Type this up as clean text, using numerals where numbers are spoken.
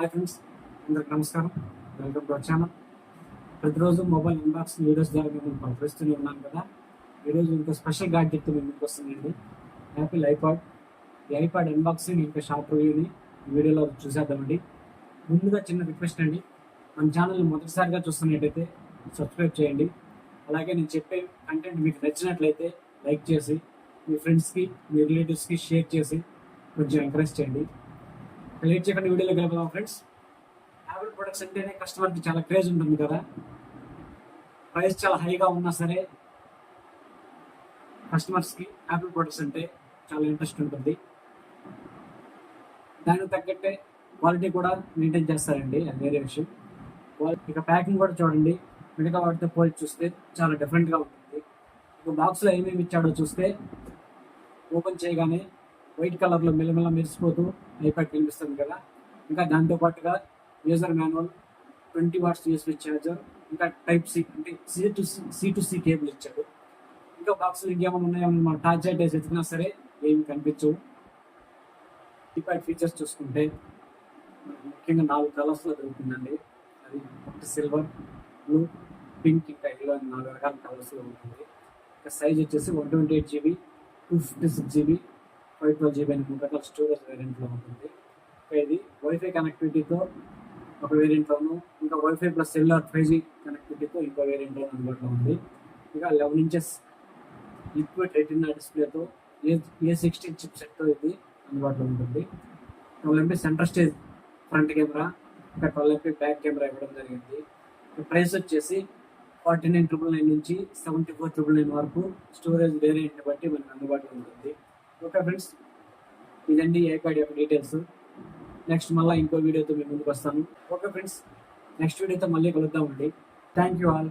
Hi friends, అందరికి నమస్కారం. Welcome to our channel. ప్రతిరోజు మొబైల్ అన్బాక్సింగ్ వీడియోస్ ద్వారా మేము పనిచేస్తూనే ఉన్నాం కదా. ఈరోజు ఇంకో స్పెషల్ గ్యాడ్జెట్ మేము ముందుకు వస్తుందండి. Apple iPod. ఈ ఐపాడ్ అన్బాక్సింగ్ ఇంకా షార్ట్ రివ్యూని ఈ వీడియోలో చూసేద్దామండి. ముందుగా చిన్న రిక్వెస్ట్ అండి, మన ఛానల్ని మొదటిసారిగా చూస్తున్నట్టయితే సబ్స్క్రైబ్ చేయండి. అలాగే నేను చెప్పే కంటెంట్ మీకు నచ్చినట్లయితే లైక్ చేసి మీ ఫ్రెండ్స్కి మీ రిలేటివ్స్కి షేర్ చేసి కొంచెం ఎంకరేజ్ చేయండి. లేట్ చేయకుండా వీడియోలోకి వెళ్ళిపోదాం ఫ్రెండ్స్. యాపిల్ ప్రొడక్ట్స్ అంటేనే కస్టమర్కి చాలా క్రేజ్ ఉంటుంది కదా. ప్రైస్ చాలా హైగా ఉన్నా సరే కస్టమర్స్కి యాపిల్ ప్రొడక్ట్స్ అంటే చాలా ఇంట్రెస్ట్ ఉంటుంది. దానికి తగ్గట్టే క్వాలిటీ కూడా మెయింటైన్ చేస్తారండి, అది వేరే విషయం. ఇక ప్యాకింగ్ కూడా చూడండి, మిగతా వాటితో పోల్చి చూస్తే చాలా డిఫరెంట్గా ఉంటుంది. ఇక బాక్స్లో ఏమేమి ఇచ్చాడో చూస్తే ఓపెన్ చేయగానే వైట్ కలర్లో మెల్లమెల్ల మెరిసిపోతూ ఐపాడ్ కనిపిస్తుంది కదా. ఇంకా దాంతోపాటుగా user manual, 20 watts USB charger, ఇంకా టైప్ సి అంటే సి టు సి కేబుల్ ఇచ్చాడు. ఇంకా బాక్స్లో ఇంకేమైనా ఉన్నాయేమో మనం టార్చ్ లైట్ వేసి ఎత్తినా సరే ఏమి కనిపించవు. ఐపాడ్ ఫీచర్స్ చూసుకుంటే ముఖ్యంగా 4 కలర్స్లో దొరుకుతుందండి. అది సిల్వర్, బ్లూ, పింక్, ఇంకా ఎల్లో అని 4 రకాల కలర్స్లో ఉంటుంది. ఇంకా సైజ్ వచ్చేసి 128 GB, 256 GB, 512 GB అని 3 రకాల స్టోరేజ్ వేరియంట్లో ఉంటుంది. ఇంకా ఇది వైఫై కనెక్టివిటీతో ఒక వేరియంట్లోను, ఇంకా వైఫై ప్లస్ సెల్యులార్ 5G కనెక్టివిటీతో ఇంకో వేరియంట్లో అందుబాటులో ఉంది. ఇంకా 11 inches లిక్విడ్ రెటినా డిస్ప్లేతో A16 చిప్ సెట్తో ఇది అందుబాటులో ఉంటుంది. 12 MP centre stage front camera, ఇంకా 12 MP బ్యాక్ కెమెరా ఇవ్వడం జరిగింది. ప్రైస్ వచ్చేసి 49,999 నుంచి 74,999 వరకు స్టోరేజ్ వేరియంట్ బట్టి మనకు అందుబాటులో ఉంటుంది. ఓకే ఫ్రెండ్స్, ఇదండి ఐపాడ్ యొక్క డీటెయిల్స్. నెక్స్ట్ మళ్ళీ ఇంకో వీడియోతో మేము ముందుకు వస్తాను. ఓకే ఫ్రెండ్స్, నెక్స్ట్ వీడియోతో మళ్ళీ కలుద్దామండి. Thank you all.